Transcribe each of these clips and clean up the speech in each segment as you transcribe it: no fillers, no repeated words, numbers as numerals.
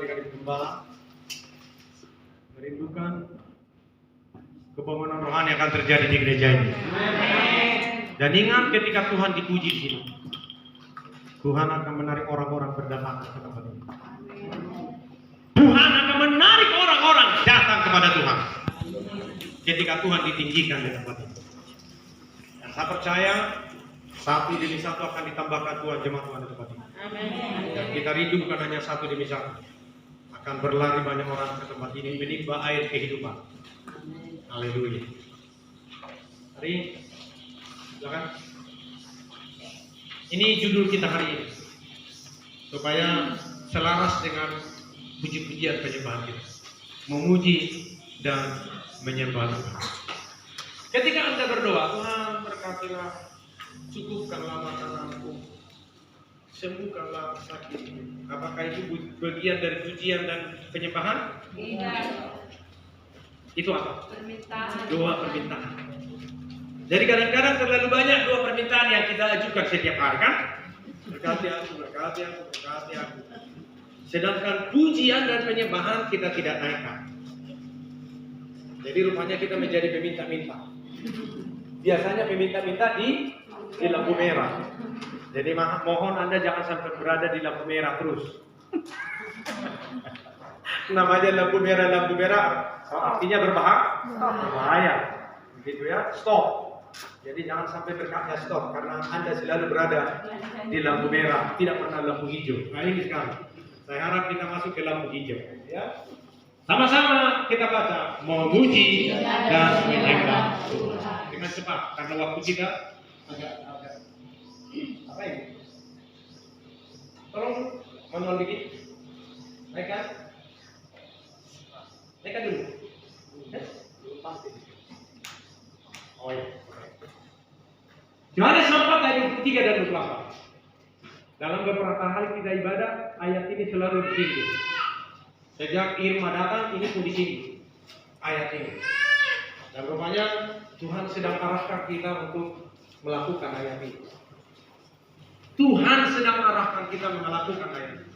adik-adik gembala merindukan kebangunan rohani yang akan terjadi di gereja ini. Dan ingat ketika Tuhan dipuji di sini, Tuhan akan menarik orang-orang berdatangan ke tempat ini. Tuhan akan menarik orang-orang datang kepada Tuhan ketika Tuhan ditinggikan di tempat ini. Dan saya percaya satu demi satu akan ditambahkan Tuhan jemaat Tuhan di tempat ini. Dan kita rindu bukan hanya satu demi satu, akan berlari banyak orang ke tempat ini menimba air kehidupan. Haleluya. Hari silakan. Ini judul kita hari ini, supaya selaras dengan puji-pujian penyembahan kita, memuji dan menyembah Tuhan. Ketika Anda berdoa, Tuhan berkatilah, cukupkanlah makananku, sembuhkanlah sakitku. Apakah itu bagian dari pujian dan penyembahan? Tidak. Itu apa? Permintaan. Doa permintaan. Jadi kadang-kadang terlalu banyak doa permintaan yang kita ajukan setiap hari, kan? Berkati aku, berkati aku, berkati aku. Sedangkan pujian dan penyembahan kita tidak naikkan. Jadi rupanya kita menjadi peminta-minta. Biasanya peminta-minta di lampu merah. Jadi mohon Anda jangan sampai berada di lampu merah terus. Namanya lampu merah artinya berbahaya. Begitu ya, stop. Jadi jangan sampai berkatnya stop, karena Anda selalu berada di lampu merah, tidak pernah lampu hijau. Nah ini sekarang, saya harap kita masuk ke lampu hijau. Ya, sama-sama kita baca, memuji dan menyembah dengan cepat, karena waktu kita agak apa ini? Tolong manual dikit, naikkan dulu. Oh iya. Yohanes 4 ayat 23 dan 24. Dalam beberapa kali kita ibadah, ayat ini selalu disinggung. Sejak Irma datang, ini pun disinggung ayat ini. Dan rupanya Tuhan sedang arahkan kita untuk melakukan ayat ini. Tuhan sedang arahkan kita melakukan ayat ini.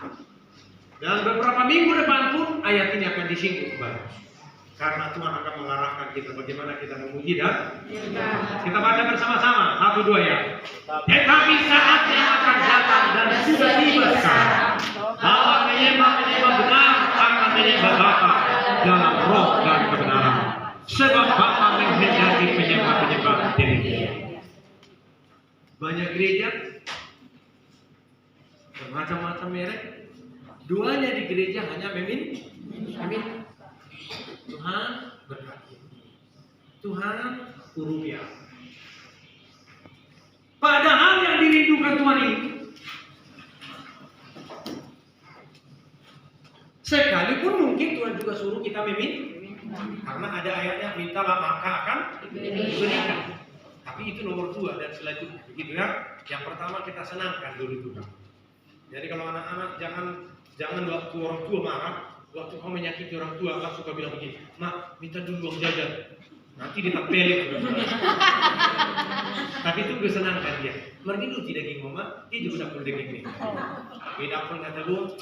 Dan beberapa minggu depan pun ayat ini akan disinggung kembali. Karena Tuhan akan mengarahkan kita bagaimana kita memuji dan kita baca bersama-sama 1, 2 ya. Tetapi saatnya akan datang dan sudah tiba sekarang, bahwa penyembah-penyembah benar akan menyembah Bapa dalam roh dan kebenaran, sebab Bapa menghendaki penyembah-penyembah dirinya. Banyak gereja bermacam-macam merek. Duanya di gereja hanya meminta. Tuhan berkati, Tuhan urupiah. Padahal yang dirindukan Tuhan ini, sekalipun mungkin Tuhan juga suruh kita meminta, karena ada ayatnya mintalah maka akan diberikan. Tapi itu nomor 2 dan selanjutnya, begitu ya. Yang pertama kita senangkan dulu Tuhan. Jadi kalau anak-anak jangan waktu orang tua marah. Waktu kau menyakiti orang tua, kau suka bilang begini, "Mak, minta dulu uang jajan, nanti ditempelin." Tapi itu kesenangan dia. Mergi lu tidak daging mama, dia juga dapur daging nih. Beda pun kata lu,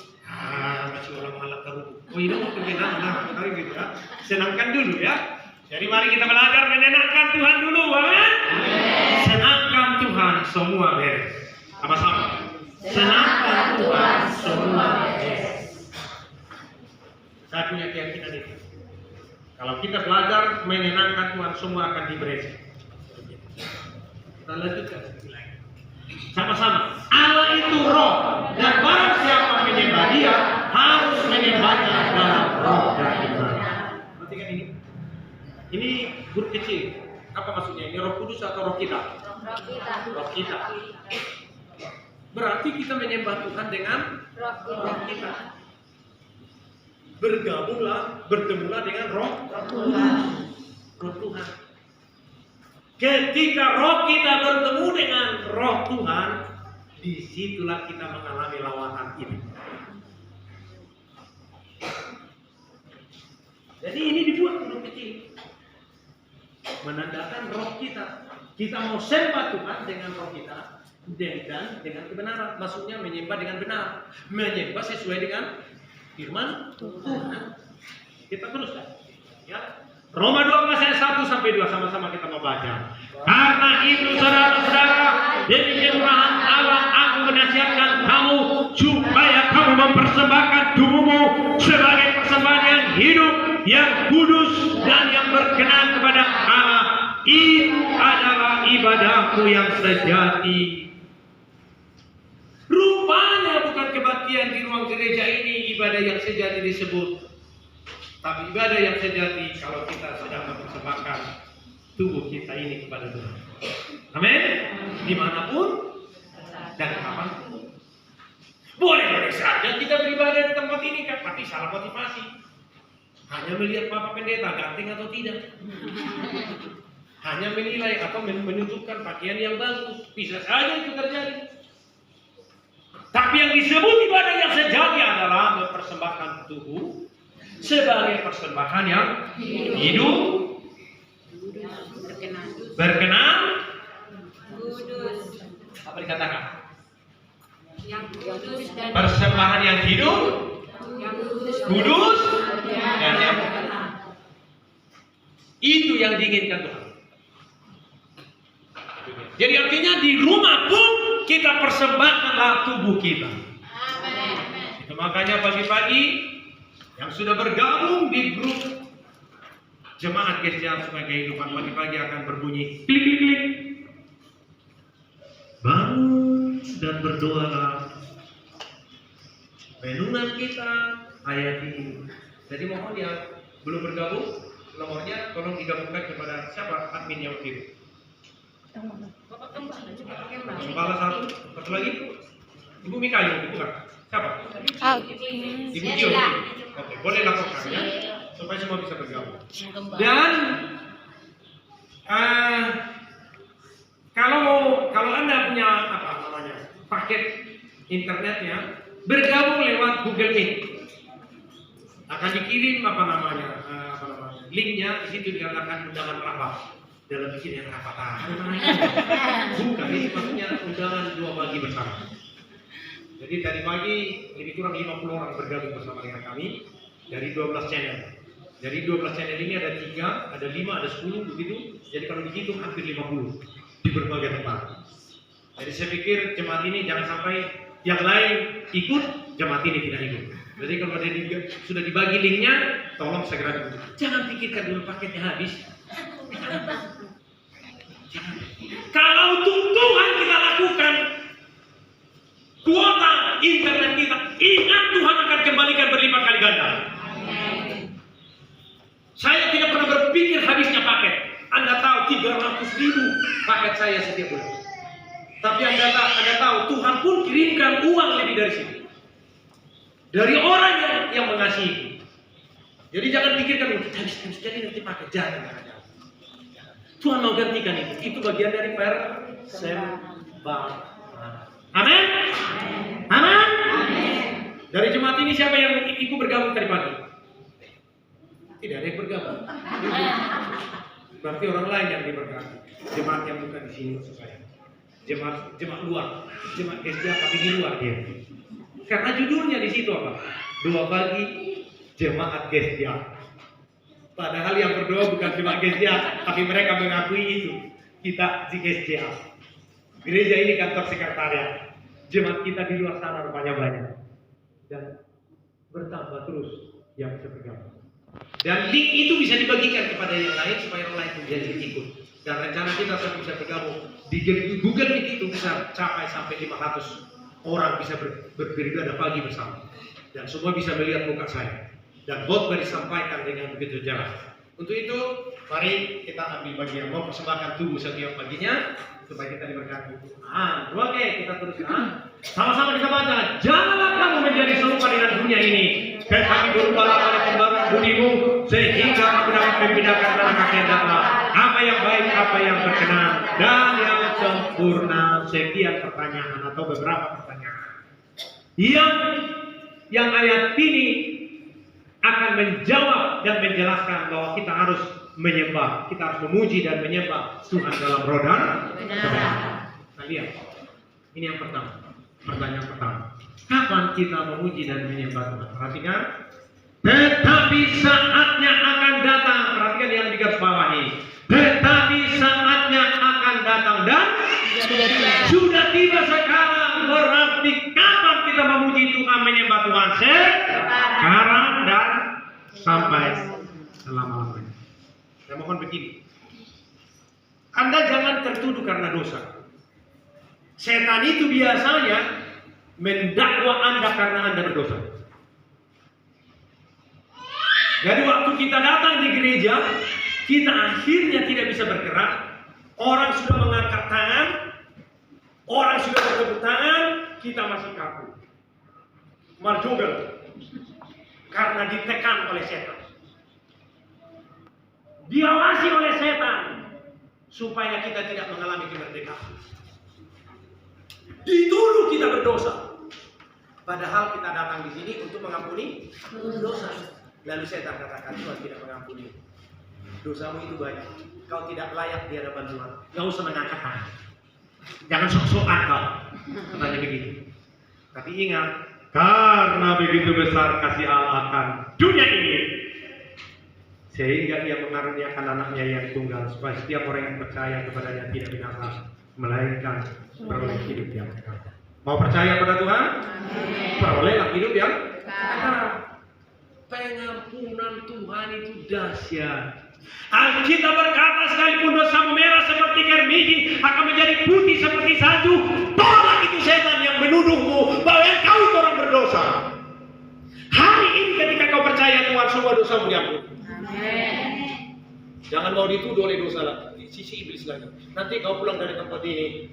masih orang malam taruh. Oh ini mau kebenaran, nah, gitu ya. Senangkan dulu ya. Jadi mari kita belajar menyenangkan Tuhan dulu, amin. Senangkan Tuhan semua beres. Sama-sama. Senangkan Tuhan semua beres. Saya punya keyakinan itu. Kalau kita belajar menyenangkan Tuhan, semua akan diberi. Kita lanjutkan lagi. Sama-sama. Allah itu roh, dan barang siapa menyembah Dia harus menyembahnya dalam roh dan kebenaran. Perhatikan ini. Ini huruf kecil. Apa maksudnya? Ini Roh Kudus atau roh kita? Roh kita. Berarti kita menyembah Tuhan dengan roh kita. Bergabunglah, bertemulah dengan roh Tuhan. Ketika roh kita bertemu dengan roh Tuhan, disitulah kita mengalami lawanan ini. Jadi ini dibuat huruf kecil, menandakan roh kita. Kita mau sembah Tuhan dengan roh kita dan dengan kebenaran. Maksudnya menyembah dengan benar, menyembah sesuai dengan firman Tuhan. Kita teruskan. Ya. Roma 12 ayat 1 sampai 2 sama-sama kita membaca. Karena itu saudara-saudara, demi kemurahan Allah aku menasihatkan kamu supaya kamu mempersembahkan tubuhmu sebagai persembahan yang hidup, yang kudus dan yang berkenan kepada Allah. Itu adalah ibadahku yang sejati. Rupanya bukan kebaktian di ruang gereja ini ibadah yang sejati disebut. Tapi ibadah yang sejati kalau kita sedang mempersembahkan tubuh kita ini kepada Tuhan. Amin. Dimanapun dan kapanpun. Boleh saja kita beribadah di tempat ini kan, tapi salah motivasi. Hanya melihat Bapak Pendeta ganteng atau tidak. Hanya menilai atau menunjukkan pakaian yang bagus. Bisa saja itu terjadi. Tapi yang disebut ibadah yang sejati adalah mempersembahkan tubuh sebagai persembahan yang hidup, berkenan, kudus. Apa dikatakan? Persembahan yang hidup, kudus, dan yang berkenan. Itu yang diinginkan Tuhan. Jadi artinya di rumah pun kita persembahkanlah tubuh kita. Itu makanya pagi-pagi yang sudah bergabung di grup jemaat GSJA Sungai Kehidupan, pagi-pagi akan berbunyi klik klik klik. Bangun dan berdoalah. Renungan kita ayat ini. Jadi mohon yang belum bergabung, nomornya tolong digabungkan kepada siapa admin yang kirim. Gembala satu lagi, Ibu Mika yang bukan? Siapa? Ibu Gio. Oke, boleh laporkan ya, supaya semua bisa bergabung. Dan kalau Anda punya paket internetnya, bergabung lewat Google Meet. Akan dikirim linknya, di situ dikatakan undangan rapat. Dalam bikin yang rapat. Bukan, ini maksudnya undangan 2 pagi bersama. Jadi tadi pagi lebih kurang 50 orang bergabung bersama dengan kami dari 12 channel. Dari 12 channel ini ada 3, ada 5, ada 10 begitu. Jadi kalau dihitung hampir 50 di berbagai tempat. Jadi saya pikir jemaat ini jangan sampai yang lain ikut, jemaat ini tidak ikut. Jadi kalau sudah dibagi linknya, tolong segera dibuka. Jangan pikirkan dulu paketnya habis. Kalau untuk Tuhan kita lakukan kuota internet kita, ingat Tuhan akan kembalikan berlipat kali ganda. Saya tidak pernah berpikir habisnya paket. Anda tahu 300.000 paket saya setiap bulan. Tapi Anda tahu Tuhan pun kirimkan uang lebih dari situ. Dari orang yang mengasihi. Jadi jangan pikirkan habis jadi nanti paket, jangan. Tuhan mau gantikan itu. Itu bagian dari persembahan. Amin. Amin. Dari jemaat ini siapa yang ikut bergabung tadi pagi? Tidak ada yang bergabung. Berarti orang lain yang diberkati. Jemaat yang bukan di sini maksud saya. Jemaat luar, jemaat GSJA tapi di luar dia. Karena judulnya di situ apa? 2 pagi jemaat GSJA. Padahal yang berdoa bukan cuma GSJA, tapi mereka mengakui itu. Kita di GSJA. Gereja ini kantor sekretariat. Jemaat kita di luar sana rupanya banyak. Dan bertambah terus yang bisa bergabung. Dan link itu bisa dibagikan kepada yang lain supaya yang lain menjadi ikut. Dan rencana kita sampai bisa bergabung di Google Meet itu bisa capai sampai 500 orang bisa beribadah pagi bersama. Dan semua bisa melihat muka saya. Dan khotbah disampaikan dengan begitu jelas. Untuk itu, mari kita ambil bagian mempersembahkan tubuh setiap paginya supaya kita diberkati. Oke, kita teruskan. Sama-sama kita baca. Janganlah kamu menjadi serupa dengan dunia ini, tetapi berubahlah pada pembaruan budimu sehingga kamu dapat membedakan antara kehendaklah apa yang baik, apa yang berkenan dan yang sempurna. Sekian pertanyaan atau beberapa pertanyaan. Yang ayat ini akan menjawab dan menjelaskan bahwa kita harus menyembah, kita harus memuji dan menyembah Tuhan dalam roh dan kebenaran. Nah, lihat, ini yang pertama. Pertanyaan pertama, kapan kita memuji dan menyembah Tuhan? Perhatikan. Tetapi saatnya akan datang. Perhatikan yang digarisbawahi. Tetapi saatnya akan datang dan sudah tiba sekarang. Berarti kapan kita memuji Tuhan, menyembah Tuhan? Sekarang dan sampai selama-lamanya. Saya mohon begini. Anda jangan tertuduh karena dosa. Setan itu biasanya mendakwa Anda karena Anda berdosa. Jadi waktu kita datang di gereja, kita akhirnya tidak bisa bergerak. Orang sudah mengangkat tangan, orang sudah bertepuk tangan, kita masih kaku. Marjogel. Karena ditekan oleh setan. Diawasi oleh setan. Supaya kita tidak mengalami kemerdekaan. Dituduh kita berdosa. Padahal kita datang di sini untuk mengampuni dosa. Lalu setan katakan, Tuhan tidak mengampuni. Dosamu itu banyak. Kau tidak layak di hadapan Tuhan. Gak usah mengangkat tangan. Jangan sok-sokan kau. Katanya begitu. Tapi ingat, karena begitu besar kasih Allah akan dunia ini, sehingga ia mengaruniakan anaknya yang tunggal, supaya setiap orang yang percaya kepadanya tidak binasa, melainkan beroleh hidup yang kekal. Mau percaya pada Tuhan? Perolehlah hidup yang kekal. Pengampunan Tuhan itu dahsyat. Alkitab berkata, sekalipun dosamu merah seperti kermiji akan menjadi putih seperti salju. Tolak itu setan yang menuduhmu bahwa engkau itu orang berdosa. Hari ini ketika kau percaya Tuhan, semua dosamu diampuni. Jangan mau dituduh oleh dosa lagi, sisi iblis lagi. Nanti kau pulang dari tempat ini,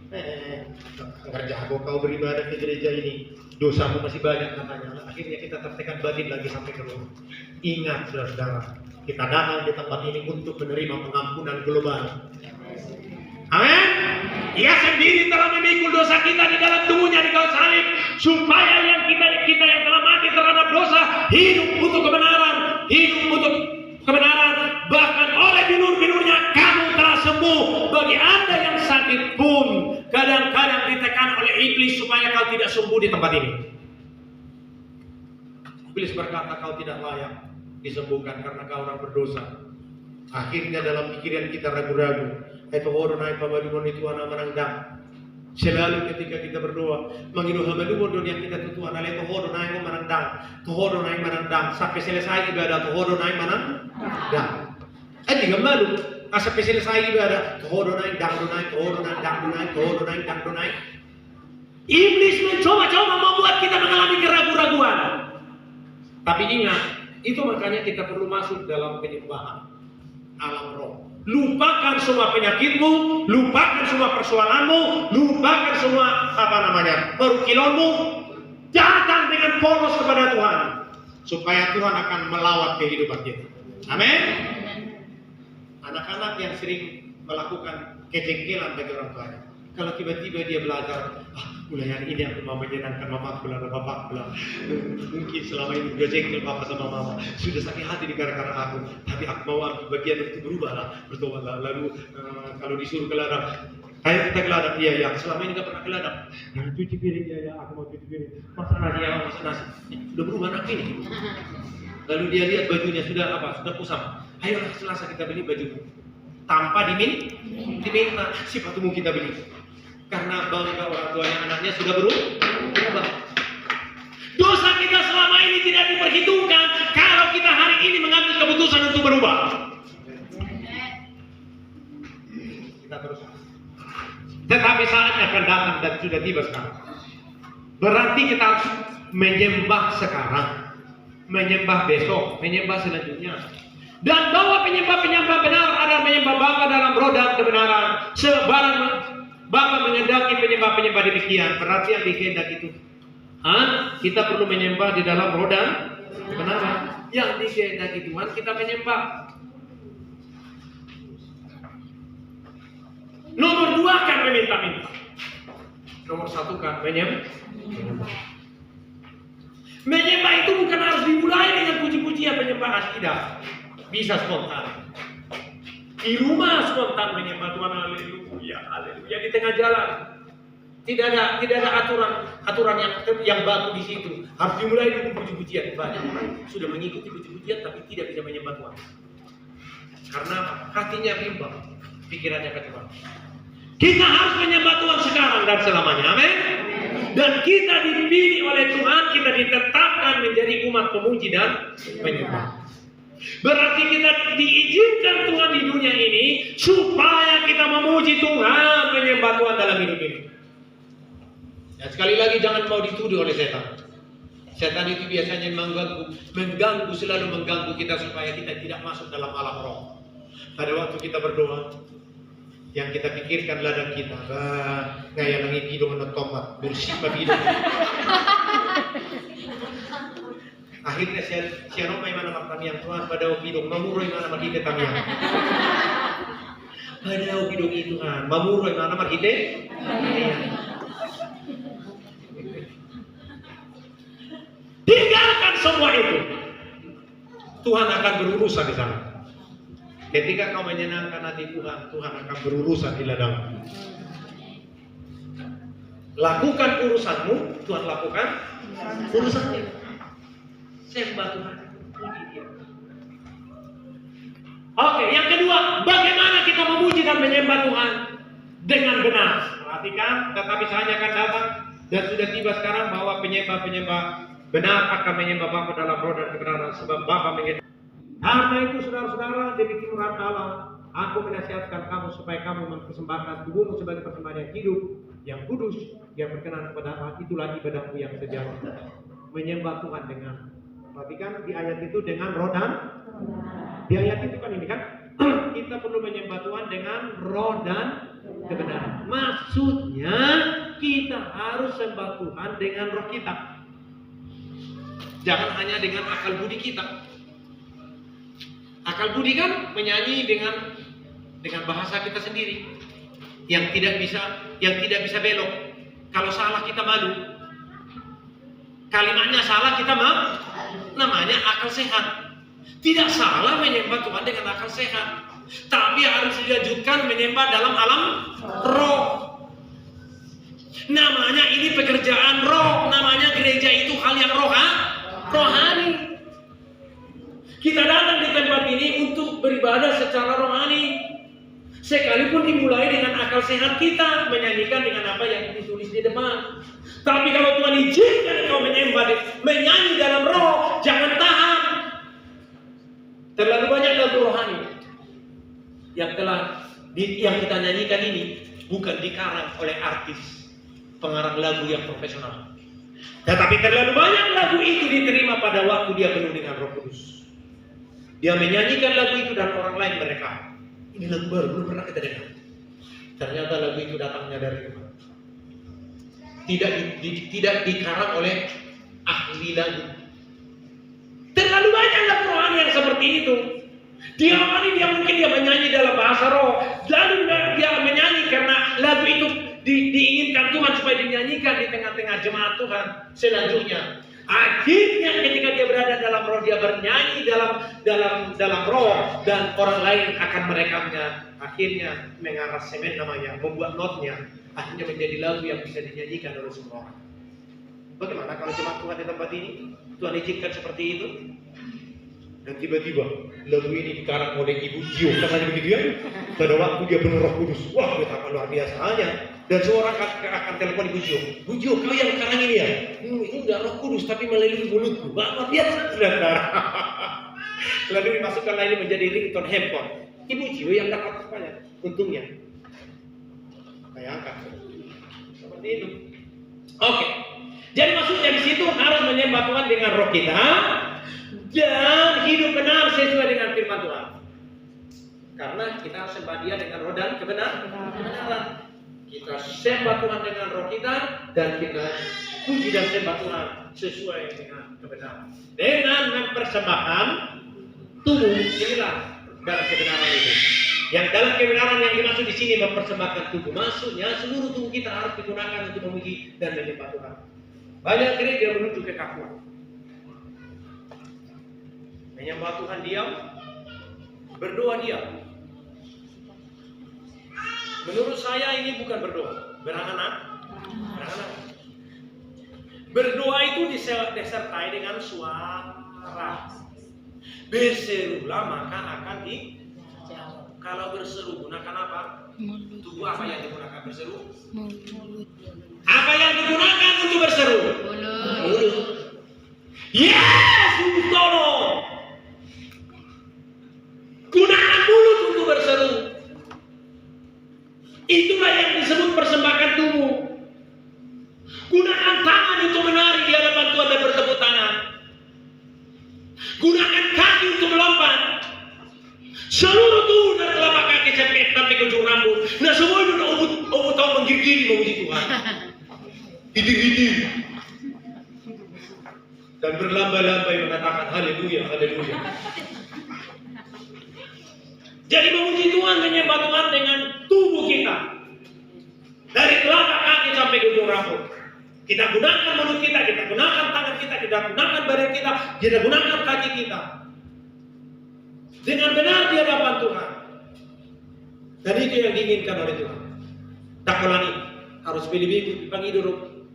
kerja kau beribadah ke gereja ini, dosamu masih banyak katanya. Akhirnya kita tertekan batin lagi sampai ke rumah. Ingat saudara, kita datang di tempat ini untuk menerima pengampunan global. Amin. Ia sendiri telah memikul dosa kita di dalam tubuhnya di kayu salib, supaya yang kita yang telah mati terhadap dosa hidup untuk kebenaran, hidup untuk kebenaran. Bahkan oleh binur-binurnya kamu telah sembuh. Bagi Anda yang sakit pun kadang-kadang ditekan oleh iblis supaya kau tidak sembuh di tempat ini. Iblis berkata kau tidak layak disembuhkan karena kau orang berdosa. Akhirnya dalam pikiran kita ragu-ragu. Itu orang naik pamadumon itu anak menangdang. Selalu ketika kita berdoa, menginuh hamadumon yang kita tutuan oleh Tuhan naik menandang, Tuhan naik menandang sampai selesai ibadah Tuhan naik menandang. Jadi malu, sampai selesai ibadah Tuhan naik dang naik, Tuhan naik dang naik, Tuhan naik dang naik. Iblis mencoba-coba membuat kita mengalami keraguan-raguan. Tapi ingat, itu makanya kita perlu masuk dalam penyembahan alam roh. Lupakan semua penyakitmu, lupakan semua persoalanmu, lupakan semua perukilonmu. Datang dengan polos kepada Tuhan, supaya Tuhan akan melawat kehidupan kita. Amin. Anak-anak yang sering melakukan kejengkelan bagi orang tuanya, kalau tiba-tiba dia belajar, mulai hari ini aku mau menyenangkan mama pulang dan bapak pulang. Mungkin selama ini udah jengkel papa sama mama, sudah sakit hati gara-gara aku. Tapi aku mau ambil bagian itu berubah lah, bertobatlah. Lalu kalau disuruh ke ladang, ayo kita ke ladang. Iya, selama ini nggak pernah ke ladang. Nah, cuci piring, ya, aku mau cuci piring. Masak nasi, ya, masak nasi. Sudah berubah anak ini. Lalu dia lihat bajunya sudah kusam. Ayo Selasa kita beli baju tanpa diminta, sepatumu kita beli. Karena bangga orang tuanya anaknya sudah berubah. Dosa kita selama ini tidak diperhitungkan kalau kita hari ini mengambil keputusan untuk berubah. Kita terus. Tetapi saatnya akan datang dan sudah tiba sekarang. Berarti kita harus menyembah sekarang, menyembah besok, menyembah selanjutnya. Dan bahwa penyembah-penyembah benar adalah menyembah Bapa dalam roh dan kebenaran. Sebarang Bapa mengendaki penyembah-penyembah demikian. Berarti yang dikehendaki itu kita perlu menyembah di dalam roh dan kebenaran. Yang dikehendaki Tuhan kita menyembah. Nomor 2 kan meminta-minta. Nomor 1 kan menyembah. Menyembah itu bukan harus dimulai dengan puji-pujian penyembahan, tidak. Bisa spontan. Di rumah spontan menyembah Tuhan, haleluya, haleluya, di tengah jalan. Tidak ada aturan yang baku di situ. Harus dimulai dengan puji-pujian. Banyak orang sudah mengikuti puji-pujian tapi tidak bisa menyembah Tuhan. Karena hatinya bimbang, pikirannya kacau. Kita harus menyembah Tuhan sekarang dan selamanya. Amin. Dan kita dipilih oleh Tuhan, kita ditetapkan menjadi umat pemuji dan penyembah. Berarti kita diizinkan Tuhan di dunia ini supaya kita memuji Tuhan, menyembah Tuhan dalam hidup ini. Dan sekali lagi jangan mau dituduh oleh setan. Setan itu biasanya selalu mengganggu kita supaya kita tidak masuk dalam alam roh. Pada waktu kita berdoa, yang kita pikirkan ladang kita, ngaya langi hidung anak tomat, bersifat hidung. Akhirnya siapa mai mana makamian Tuhan pada hidung mamuroi mana makite tamian. Pada hidung itu mamuroi mana makite. Tinggalkan semua itu. Tuhan akan berurusan di sana. Ketika kau menyenangkan hati Tuhan, Tuhan akan berurusan di ladang. Lakukan urusanmu, Tuhan lakukan urusannya. Sembah Tuhan, puji Dia. Oke, yang kedua, bagaimana kita memuji dan menyembah Tuhan dengan benar? Perhatikan, tetapi saatnya akan datang dan sudah tiba sekarang bahwa penyembah-penyembah benar akan menyembah Bapa dalam roh dan kebenaran, sebab Bapa menyembah. Karena itu saudara-saudara, demi timur Allah, aku menasihatkan kamu supaya kamu mempersembahkan tubuhmu sebagai persembahan yang hidup, yang kudus, yang berkenan kepada Allah. Itulah ibadahmu yang sejati. Menyembah Tuhan dengan, perhatikan di ayat itu dengan roh dan di ayat itu kan ini kan kita perlu menyembah Tuhan dengan roh dan kebenaran. Maksudnya kita harus sembah Tuhan dengan roh kita. Jangan hanya dengan akal budi kita. Akal budi kan menyanyi dengan bahasa kita sendiri yang tidak bisa belok. Kalau salah kita malu. Kalimatnya salah kita namanya akal sehat. Tidak salah menyembah Tuhan dengan akal sehat, tapi harus dilanjutkan menyembah dalam alam roh. Namanya ini pekerjaan roh, namanya gereja itu hal yang rohani. Kita datang di tempat ini untuk beribadah secara rohani. Sekalipun dimulai dengan akal sehat kita, menyanyikan dengan apa yang ditulis di depan. Tapi kalau Tuhan izinkan kau menyembah, menyanyi dalam roh, jangan tahan. Terlalu banyak lagu rohani yang kita nyanyikan ini bukan dikarang oleh artis, pengarang lagu yang profesional. Tetapi terlalu banyak lagu itu diterima pada waktu dia penuh dengan Roh Kudus. Dia menyanyikan lagu itu dan orang lain mereka, ini lagu baru, belum pernah kita dengar. Ternyata lagu itu datangnya dari Tuhan. Tidak dikarang oleh ahli lagu. Terlalu banyak lagu rohani yang seperti itu. Dia mungkin menyanyi dalam bahasa roh, lalu dia menyanyi karena lagu itu diinginkan Tuhan supaya dinyanyikan di tengah-tengah jemaat Tuhan selanjutnya. Akhirnya ketika dia berada dalam roh, dia bernyanyi dalam roh dan orang lain akan merekamnya. Akhirnya mengaransemen namanya, membuat notnya. Akhirnya menjadi lagu yang bisa dinyanyikan oleh semua orang. Bagaimana kalau jemaat Tuhan di tempat ini Tuhan izinkan seperti itu? Dan tiba-tiba lagu ini dikarang oleh Ibu Gio, katanya begitu ya. Pada waktu dia penuh Roh Kudus, wah betapa luar biasanya. Dan seorang akan telepon Ibu Gio, Bu Gio, kau yang karang ini ya? Ini udah Roh Kudus tapi melalui mulutku, luar biasa saudara. Lalu dimasukkan lagi menjadi ringtone handphone. Ibu Gio yang dapat banyak, untungnya. Saya angkat seperti itu. Oke. Jadi maksudnya di situ harus menyembah Tuhan dengan roh kita dan hidup benar sesuai dengan firman Tuhan. Karena kita harus sembah Dia dengan roh dan kebenaran. Kita sembah Tuhan dengan roh kita dan kita puji dan sembah Tuhan sesuai dengan kebenaran. Dengan mempersembahkan tubuh, inilah dalam kebenaran itu. Yang dalam kebenaran yang dimaksud di sini mempersembahkan tubuh, maksudnya seluruh tubuh kita harus digunakan untuk memuji dan menyembah Tuhan. Banyak gereja menuju kekakuan. Menyembah Tuhan diam, berdoa diam. Menurut saya ini bukan berdoa, beranak-anak. anak-anak. Berdoa itu disertai dengan suara. Berserulah maka akan dijawab. Kalau berseru gunakan apa? Tubuh apa yang digunakan berseru? Mulut. Apa yang digunakan untuk berseru? Mulut. Yesus tolong. Gunakan mulut untuk berseru. Itulah yang disebut persembahkan tubuh. Gunakan tangan untuk menari di hadapan Tuhan dan bertepuk tangan. Gunakan kaki untuk melompat. Seluruh tubuh dari telapak kaki sampai ke ujung rambut. Nah semua itu obut tahu menggigil memuji Tuhan. Hidir-hidir. Dan berlambai-lambai mengatakan haleluya, haleluya. Jadi memuji Tuhan, menyembah Tuhan dengan tubuh kita. Dari telapak kaki sampai ke ujung rambut. Kita gunakan mulut kita, kita gunakan tangan kita, kita gunakan badan kita, kita gunakan kaki kita. Dengan benar di hadapan Tuhan. Dan itu yang diinginkan oleh Tuhan. Takolani harus pilih-pilih pangidur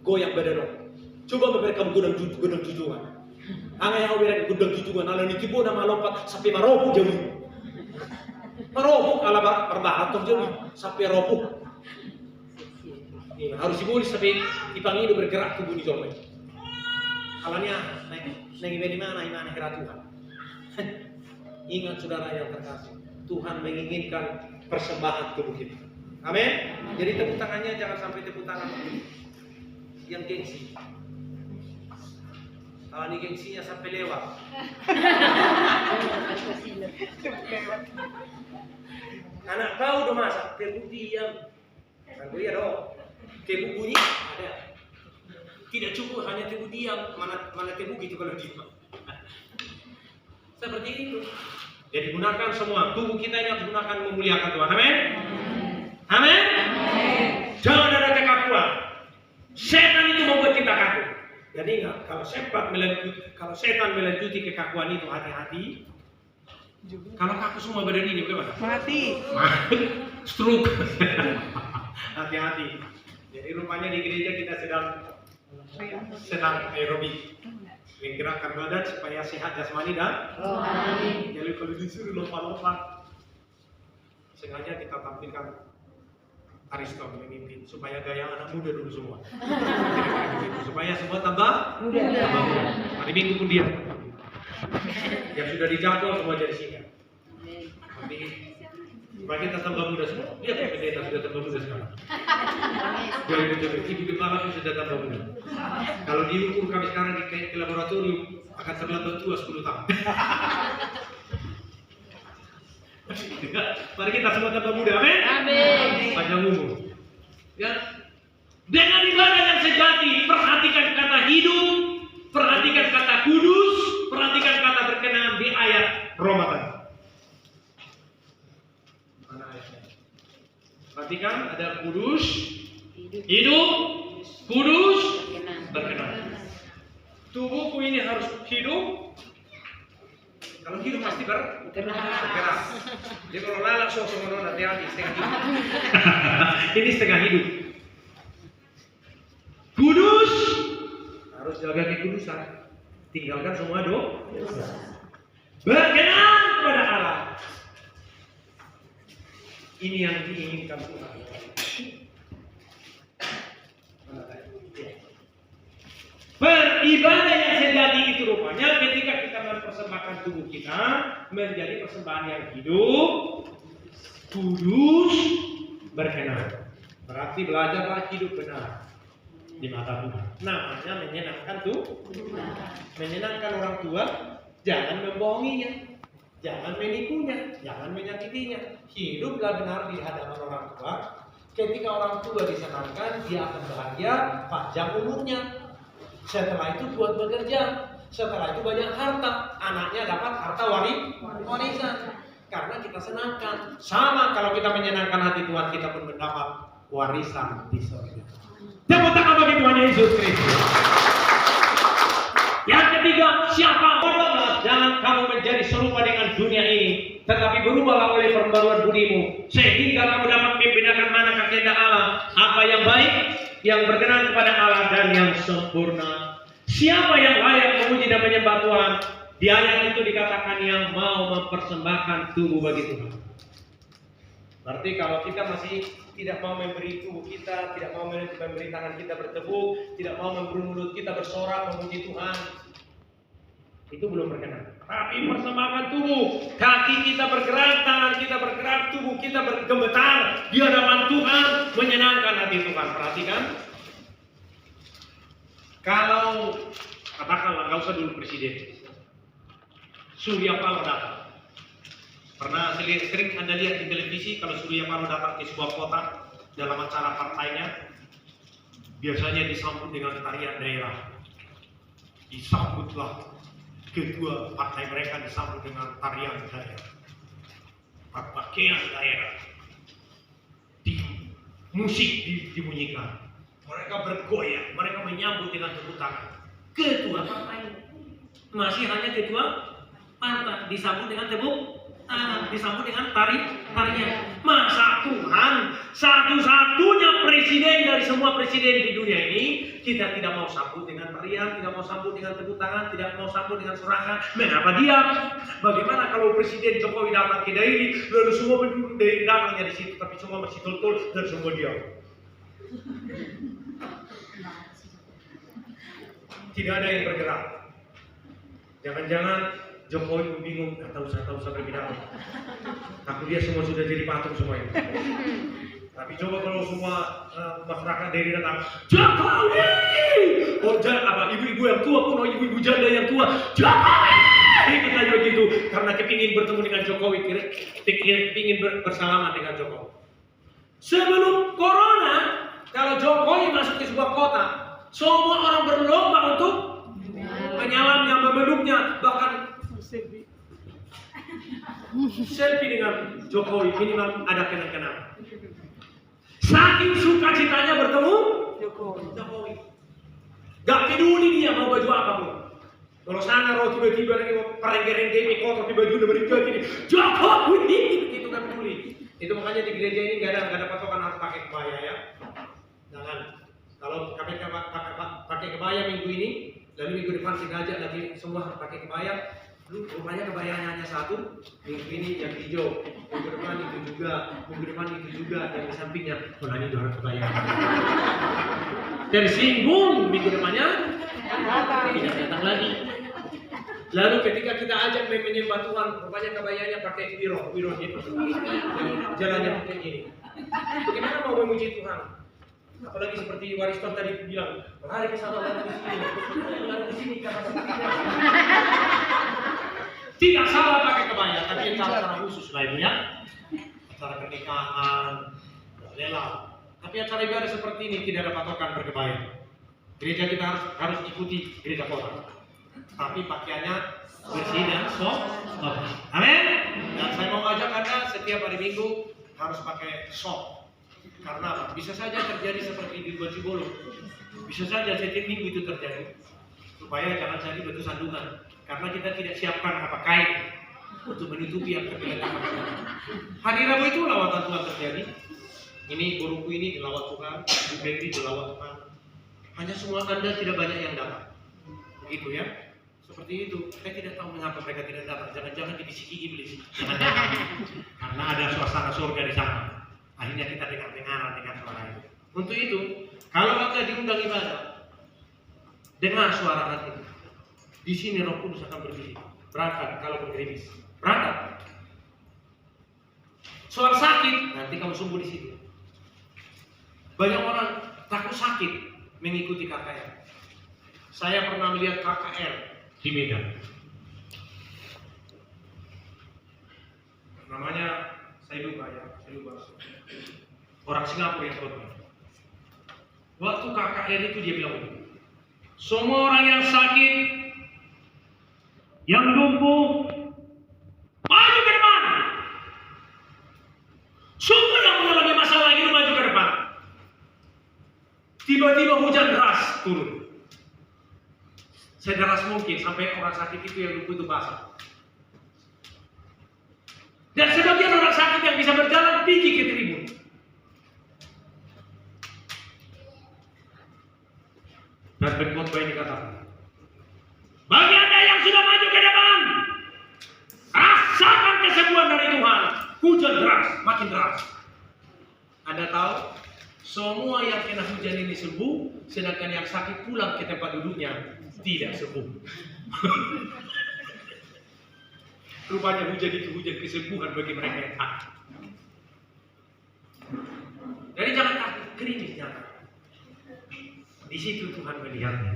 goyang badan. Coba mereka gudang tujuan. Angay ako mereka gudang tujuan. Alam ni tibo na malompat sampai maropo jauh. Maropo ala perbahat jauh sampai ropo. Harus dibulis sampai ipangido bergerak tubuh di jauh. Alanya naik di mana kira Tuhan. Ingat saudara yang terkasih, Tuhan menginginkan persembahan tubuh kita. Amin. Jadi tepuk tangannya jangan sampai tepuk tangan yang gengsi. Kalau ini gengsinya sampai lewat. Anak kau udah masak, tepuk diam. Kan gue ya dong. Tepuk bunyi ada. Tidak cukup hanya tepuk diam. Mana tepuk gitu kalau diam. Seperti itu. Jadi gunakan semua tubuh kita ini harus gunakan memuliakan Tuhan. Amin. Amin. Jangan ada kekakuan. Setan itu membuat kita kaku. Jadi ingat, kalau setan melanjuti kekakuan itu, hati-hati. Kalau kaku semua badan ini bagaimana? Mati. Stroke. Hati-hati. Jadi rupanya di gereja kita sedang aerobik. Menggerakkan badan supaya sehat jasmani dan rohani. Jadi kalau disuruh lompat-lompat, sengaja kita tampilkan Aristo memimpin supaya gaya anak muda dulu semua. Supaya semua tambah muda. Hari Minggu pun dia. Yang sudah dijadwal semua jadi singa. Tapi supaya kita tambah muda semua. Lihat ya pendeta sudah tambah muda sekarang. Jadi betul, ibu kepala pun sudah tambah muda. Kalau diukur kami sekarang di laboratorium akan terlambat tua 10 tahun. Mari kita semua tambah muda, amin. Amin. Panjang umur. Ya. Dengan ibadah yang sejati, perhatikan kata hidup, perhatikan kata kudus, perhatikan kata berkenan di ayat Roma tadi. Mana ayatnya? Perhatikan ada kudus, hidup, kudus, berkenan. Tubuhku ini harus hidup. Kalau hidup pasti bergerak. Jadi kalau lalak sosok hati-hati setengah hidup. Ini setengah hidup. Kudus harus jaga kekudusan. Tinggalkan semua dosa. Berkenan kepada Allah. Ini yang diinginkan Tuhan. Beribadah yang sejati itu rupanya ketika kita mempersembahkan tubuh kita menjadi persembahan yang hidup, kudus, berkenan. Berarti belajarlah hidup benar di mata Tuhan. Namanya menyenangkan tuh, menyenangkan orang tua, jangan membohonginya, jangan menipunya, jangan menyakitinya. Hiduplah benar di hadapan orang tua. Ketika orang tua disenangkan, dia akan bahagia panjang umurnya. Setelah itu buat bekerja, setelah itu banyak harta, anaknya dapat harta warisan. Karena kita senangkan. Sama kalau kita menyenangkan hati Tuhan, kita pun mendapat warisan di surga. Tepuk tangan bagi Tuhan Yesus Kristus. Yang ketiga, siapa berubahlah, jangan kamu menjadi serupa dengan dunia ini, tetapi berubahlah oleh pembaruan budimu, sehingga kamu dapat membedakan manakah kehendak Allah, apa yang baik, yang berkenan kepada Allah dan yang sempurna. Siapa yang layak memuji dan menyembah Tuhan? Di ayat itu dikatakan yang mau mempersembahkan tubuh bagi Tuhan. Berarti kalau kita masih tidak mau memberi tubuh kita, tidak mau memberi tangan kita bertepuk, tidak mau memberi mulut kita bersorak memuji Tuhan, itu belum berkenan. Tapi persembahkan tubuh, kaki kita bergerak, tangan kita bergerak, tubuh kita bergemetar di hadapan Tuhan, menyenangkan hati Tuhan. Perhatikan. Kalau katakanlah nggak usah dulu presiden, Surya Paloh datang. Pernah sering Anda lihat di televisi kalau Surya Paloh datang ke sebuah kota dalam acara partainya, biasanya disambut dengan tarian daerah. Disambutlah ketua partai mereka disambut dengan tarian daerah, pakaian daerah, musik dibunyikan, mereka bergoyang, mereka menyambut dengan tepuk tangan. Ketua partai masih hanya ketua partai disambut dengan tepuk tangan, disambut dengan tarian. Masa Tuhan satu-satunya presiden dari semua presiden di dunia ini kita tidak mau sambut dengan tarian, tidak mau sambut dengan tepuk tangan, tidak mau sambut dengan sorakan. Mengapa diam? Bagaimana kalau Presiden Jokowi datang ke Dairi, lalu semua penduduk Dairi datangnya di situ, tapi semua masih tol dan semua diam? Tidak ada yang bergerak. Jangan-jangan Jokowi bingung, tak usah berbicara. Aku dia semua sudah jadi patung semua ini. Tapi coba kalau semua masyarakat Dairi datang, Jokowi! Oh, ibu-ibu yang tua pun, ibu-ibu janda yang tua, Jokowi! Ikut aja begitu, karena kepingin bertemu dengan Jokowi, kepingin bersalaman dengan Jokowi. Sebelum Corona, kalau Jokowi masuk ke sebuah kota, semua orang berlomba untuk menyalamnya, memeluknya, bahkan selfie dengan Jokowi, minimal ada kenang-kenang. Saking sukacitanya bertemu Jokowi. Gak peduli dia mau baju apapun. Kalau sana roh tiba-tiba lagi parenggereng kotor di baju udah berikat ini, Jokowi itu gak peduli. Itu makanya di gereja ini gak ada patokan harus pakai kebaya ya. Jangan. Kalau pakai kebaya minggu ini, lalu minggu depan sengaja lagi semua harus pakai kebaya. Lu rupanya kebayanya hanya satu, minggu ini yang hijau, minggu depan itu juga, dan di sampingnya ini dua kebayang. Tersinggung minggu depannya tidak datang lagi. Lalu ketika kita ajak menyembah Tuhan, rupanya kebayanya pakai wiro gitu, jalannya pakai gini. Bagaimana mau memuji Tuhan? Apalagi seperti Wariston tadi bilang, hari ke sana lalu di sini, tidak salah pakai kebaya, tapi cara khusus lainnya, acara pernikahan, lelang. Tapi acara ibadah seperti ini tidak ada patokan berkebaya. Gereja kita harus ikuti gereja kota, tapi pakaiannya bersih dan sopan. Amin. Dan saya mau ajak Anda setiap hari Minggu harus pakai sok. Karena apa? Bisa saja terjadi seperti di Bojibolo. Bisa saja setiap minggu itu terjadi. Supaya jangan jadi batu sandungan. Karena kita tidak siapkan apa kain untuk menutupi yang tergeletak. Hari Rabu itu lawatan Tuhan terjadi. Ini guruku ini dilawat Tuhan, Bu Baby dilawat Tuhan. Hanya semua Anda tidak banyak yang datang. Begitu ya. Seperti itu. Saya tidak tahu mengapa mereka tidak datang. Jangan-jangan dibisiki iblis. Jangan datang. Karena ada suasana surga di sana. Akhirnya kita dengar suara itu. Untuk itu, kalau Anda diundang ibadah, dengar suara hati. Di sini Roh Kudus akan berbisik. Berangkat kalau bergerimis. Berangkat. Soal sakit, nanti kamu sembuh di situ. Banyak orang takut sakit mengikuti KKR. Saya pernah melihat KKR di Medan. Namanya saya lupa. Orang Singapura yang korban. Waktu KKR itu dia bilang begini, semua orang yang sakit, yang lumpuh, maju ke depan. Semua yang mengalami masalah ini maju ke depan. Tiba-tiba hujan deras turun. Sederas mungkin sampai orang sakit itu yang lumpuh itu basah. Dan sebagian orang sakit yang bisa berjalan pergi ke tribun. Dan pengkhotbah ini katakan, bagi Anda yang sudah maju ke depan, rasakan kesembuhan dari Tuhan. Hujan deras, makin deras. Anda tahu, semua yang kena hujan ini sembuh, sedangkan yang sakit pulang ke tempat duduknya tidak sembuh. Rupanya hujan itu hujan kesembuhan bagi mereka yang sakit. Jadi jangan takut, gerimis jangan. Di situ Tuhan melihatnya.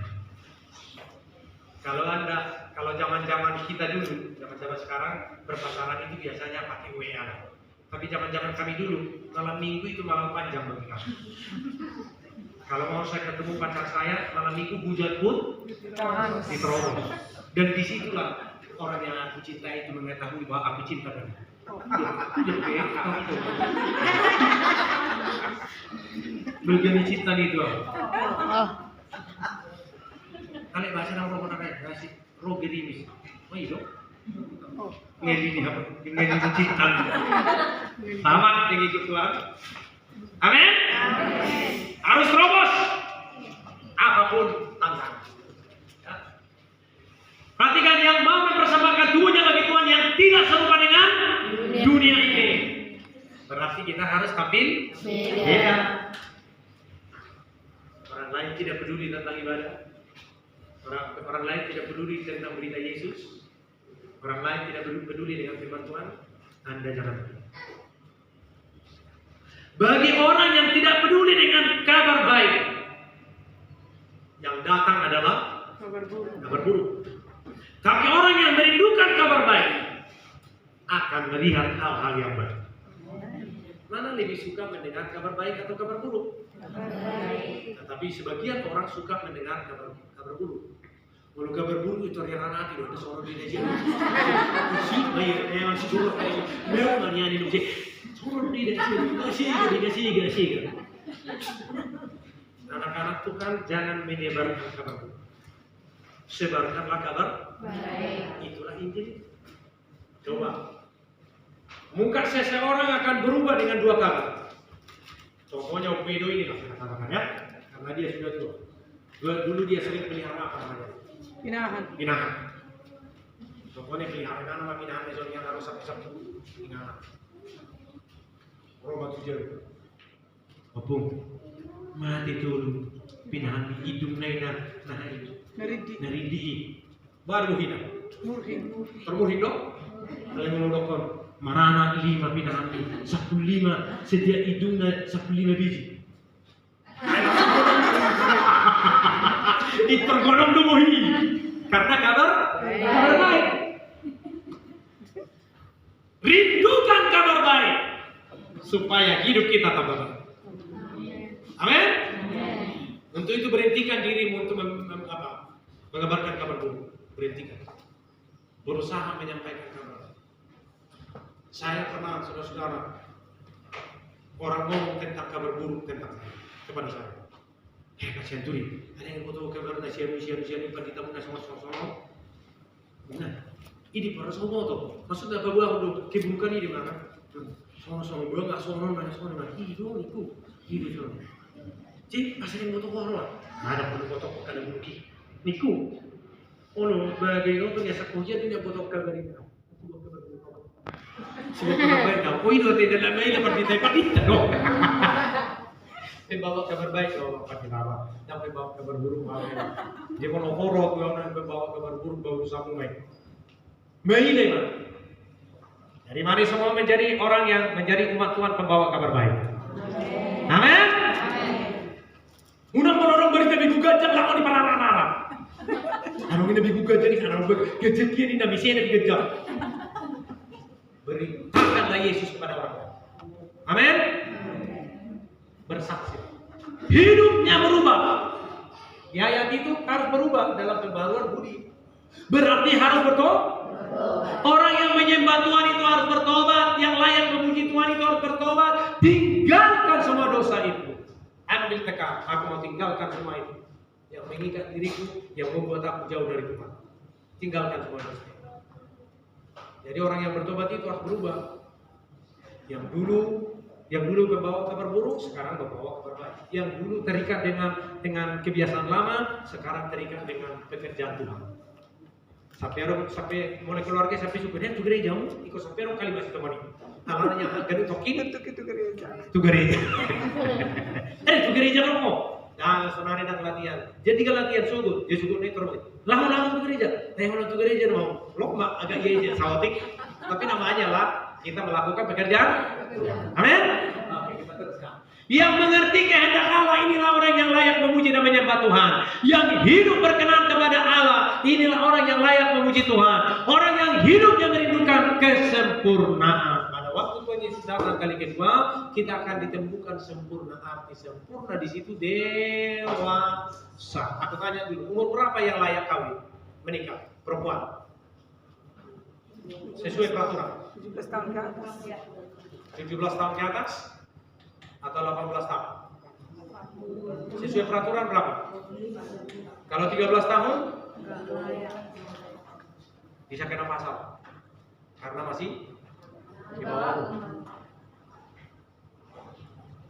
Kalau zaman-zaman kita dulu, zaman-zaman sekarang berpacaran itu biasanya pakai WA. Tapi zaman-zaman kami dulu, malam minggu itu malam panjang bagi kami. Kalau mau saya ketemu pacar saya, malam minggu hujan pun diterobos. Dan disitulah orang yang aku cintai itu mengetahui bahwa aku cinta dengan dia. Begini cinta itu. Kali bahasa nama orang lain kasih roh gerimis. Oh iya. Ngeli apa? Ngeli cinta. Selamat dengan ikut Tuhan. Amin. Harus terobos apapun tantangan. Ya. Perhatikan yang mau mempersembahkan tubuhnya bagi Tuhan yang tidak serupa dengan dunia ini. Berarti kita harus tampil beda. Orang lain tidak peduli tentang ibadah. Orang lain tidak peduli tentang berita Yesus. Orang lain tidak peduli dengan firman Tuhan. Anda jangan peduli. Bagi orang yang tidak peduli dengan kabar baik, yang datang adalah kabar buruk. Tapi orang yang merindukan kabar baik akan melihat hal-hal yang baik. Mana lebih suka mendengar kabar baik atau kabar buruk? Tetapi sebagian orang suka mendengar kabar buruk. Kalau kabar buruk itu yang anak itu ada seorang di Indonesia. Sih, bayar yang suruh kayak mau nyanyi di seorang di Indonesia. Anak-anak tuh kan jangan menyebarkan kabar buruk. Sebarkanlah kabar baik. Itulah Injil. Coba. Mungkin seseorang akan berubah dengan dua kabar. Contohnya Opedo ini lah katakan ya, karena dia sudah tua. Dulu dia sering pelihara apa namanya? Pinahan. Contohnya pelihara nama pinahan yang harus sabtu pinahan. Roba tujuh. Opung. Mati dulu. Pinahan di hidung naina nah itu. Naridi. Baru hina. Termurhin dong. Kalian melodokkan. Marana 5 pinahan 15 setiap hidungnya 15 biji. Ditergolong dumuhi karena kabar baik. Rindukan kabar baik supaya hidup kita tambah baik. Amin. Untuk itu berhentikan dirimu untuk mengabarkan kabar buruk. Berhentikan. Berusaha menyampaikan kabar. Saya pernah saudara-saudara orang ngomong tentang kabar buruk tentang kepada saya. Kasihan turi, ada yang foto kabar na siya ini pag kita mo na sama-sama. Nah, ini para semua tuh. Maksudnya apa buah udah keburukan ini mana? Sama-sama buah nggak sono mana sono mana. Itu. Cik, asal yang foto korla. Ada foto kada buki. Niku. Ono bagai nonton ya sakuja dia foto kabar ini. Siapa kabar kau? Oh itu tidak lama ini partita no. Bawa kabar baik kalau pakai nama, tapi bawa kabar buruk malah. Dia mau horor tuh yang bawa kabar buruk baru samu baik. Maile mah. Dari mari semua menjadi orang yang menjadi umat Tuhan pembawa kabar baik. Amin. Unang orang berita digugat jangan di para anak-anak. Anu ini digugat jadi anu kejekian ini bisa digugat. Beritakanlah Yesus kepada orang. Amin. Bersaksi. Hidupnya berubah. Di ayat itu harus berubah dalam pembaruan budi. Berarti harus bertobat. Orang yang menyembah Tuhan itu harus bertobat. Yang layak memuji Tuhan itu harus bertobat. Tinggalkan semua dosa itu. Ambil tekad. Aku mau tinggalkan semua itu. Yang mengikat diriku, yang membuat aku jauh dari Tuhan. Tinggalkan semua dosa. Jadi orang yang bertobat itu harus berubah. Yang dulu Yang dulu membawa kabar buruk, sekarang membawa kabar baik. Yang dulu terikat dengan kebiasaan lama, sekarang terikat dengan pekerjaan Tuhan. Sampai mulai keluarga sampai suka dia tu gereja, ikut sampai orang kali masih teman ini. Amalnya gaduh tokin itu gereja. Itu gereja. Itu gereja kamu. Nah, sonari nak latihan. Jadi kalau latihan subuh, dia subuh naik terus. Lama-lama tu gereja. Lama tu gereja mau. Lama agak iya sawatik. Tapi namanya lah kita melakukan pekerjaan. Amin. Oke, kita teruskan. Yang mengerti kehendak Allah, inilah orang yang layak memuji dan menyembah Tuhan. Yang hidup berkenan kepada Allah, inilah orang yang layak memuji Tuhan. Orang yang hidupnya merindukan kesempurnaan. Pada waktu Tuhan Yesus datang kali kedua, kita akan ditemukan sempurna. Arti sempurna di situ dewasa. Aku tanya dulu, umur berapa yang layak kawin menikah? Perempuan. Sesuai peraturan. 17 tahun ke atas. 17 tahun ke atas atau 18 tahun? Sesuai peraturan berapa? Kalau 13 tahun bisa kena pasal karena masih di bawah umur.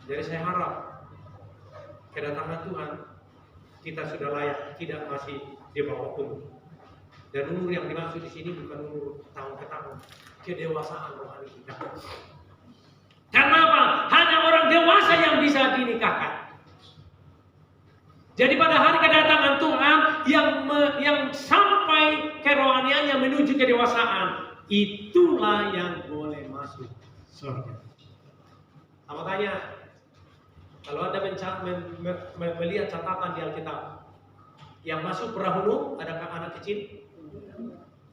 Jadi saya harap kedatangan Tuhan kita sudah layak, tidak masih di bawah umur. Dan umur yang dimaksud di sini bukan umur tahun ke tahun, kedewasaan rohani kita. Karena apa? Hanya orang dewasa yang bisa dinikahkan. Jadi pada hari kedatangan Tuhan yang sampai kerohaniannya menuju kedewasaan, itulah yang boleh masuk surga. Apa tanya? Kalau Anda melihat catatan di Alkitab, yang masuk perahu, adakah anak kecil?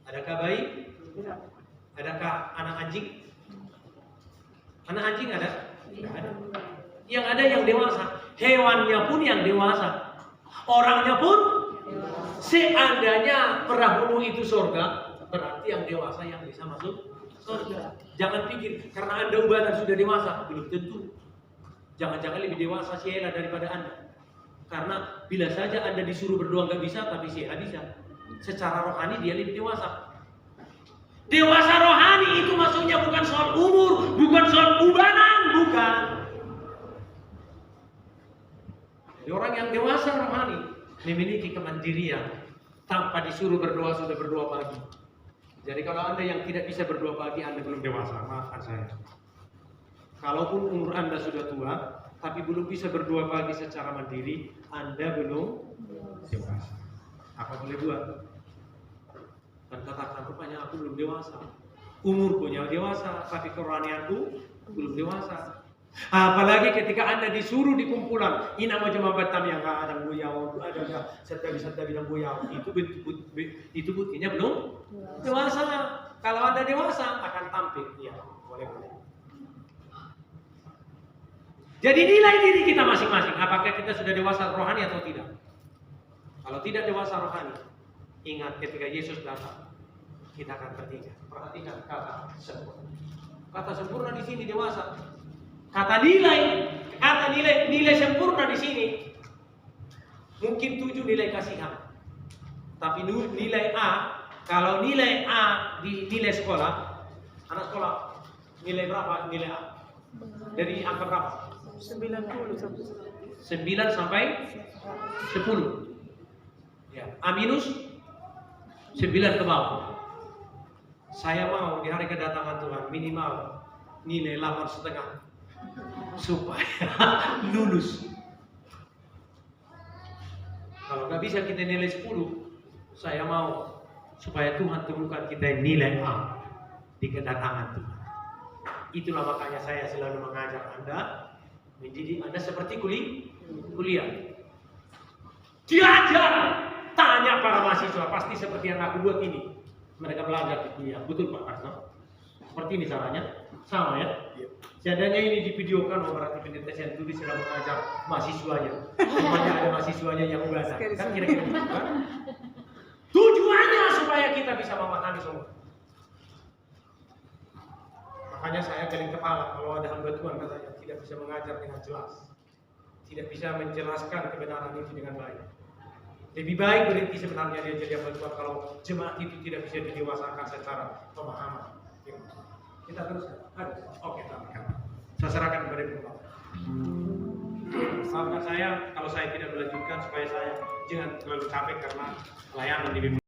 Adakah bayi? Adakah anak anjing? Anak anjing ada? Tidak ada. Yang ada yang dewasa. Hewannya pun yang dewasa. Orangnya pun seandainya perahu itu surga, berarti yang dewasa yang bisa masuk surga. Jangan pikir karena Anda ubah dan sudah dewasa, belum tentu. Jangan-jangan lebih dewasa Sheila daripada Anda. Karena bila saja Anda disuruh berdoa nggak bisa, tapi Sheila bisa. Secara rohani dia lebih dewasa. Dewasa rohani itu maksudnya bukan soal umur, bukan soal ubanan, bukan. Jadi orang yang dewasa rohani memiliki kemandirian, tanpa disuruh berdoa sudah berdoa pagi. Jadi kalau Anda yang tidak bisa berdoa pagi, Anda belum dewasa, maafkan saya. Kalaupun umur Anda sudah tua, tapi belum bisa berdoa pagi secara mandiri, Anda belum dewasa. Apa boleh buat? Dan katakan rupanya aku belum dewasa. Umurku yang dewasa, tapi kerohanianku belum dewasa. Apalagi ketika Anda disuruh di kumpulan, ina mau jemaah batam yang ada buyau, ada serta bilang buyau, itu buktinya belum dewasa. Kalau Anda dewasa akan tampil, ya boleh. Jadi nilai diri kita masing-masing, apakah kita sudah dewasa rohani atau tidak? Kalau tidak dewasa rohani, ingat ketika Yesus datang, kita akan bertiga. Perhatikan kata sempurna. Kata sempurna di sini dewasa. Kata nilai sempurna di sini mungkin 7 nilai kasihan. Tapi nilai A, kalau nilai A di nilai sekolah, anak sekolah nilai berapa nilai A? Dari angka berapa? 90 sampai 10. Ya, A minus 9 ke bawah. Saya mau di hari kedatangan Tuhan minimal nilai 8,5 supaya lulus. Kalau nggak bisa kita nilai 10, saya mau supaya Tuhan temukan kita nilai A di kedatangan Tuhan. Itulah makanya saya selalu mengajar Anda, mendidik Anda seperti kuliah. Diajar, tanya para mahasiswa, pasti seperti yang aku buat ini. Mereka belajar di kuliah, betul Pak Kasno? Seperti ini caranya, sama ya? Seadanya ini divideokan, berarti penelitian yang tulis sedang mengajar mahasiswanya. Semuanya ada mahasiswanya yang belajar. Kan kira-kira gitu kan? Tujuannya supaya kita bisa memahami semua. Makanya saya galing kepala kalau ada hamba Tuhan katanya tidak bisa mengajar dengan jelas, tidak bisa menjelaskan kebenaran itu dengan baik. Lebih baik berhenti sebenarnya dia jadi hamba Tuhan kalau jemaat itu tidak bisa didewasakan secara pemahaman. Kita teruskan. Oke, Saya serahkan kepada Ibu Bapak. Maafkan saya kalau saya tidak melanjutkan supaya saya jangan terlalu capek karena pelayanan di BPUM.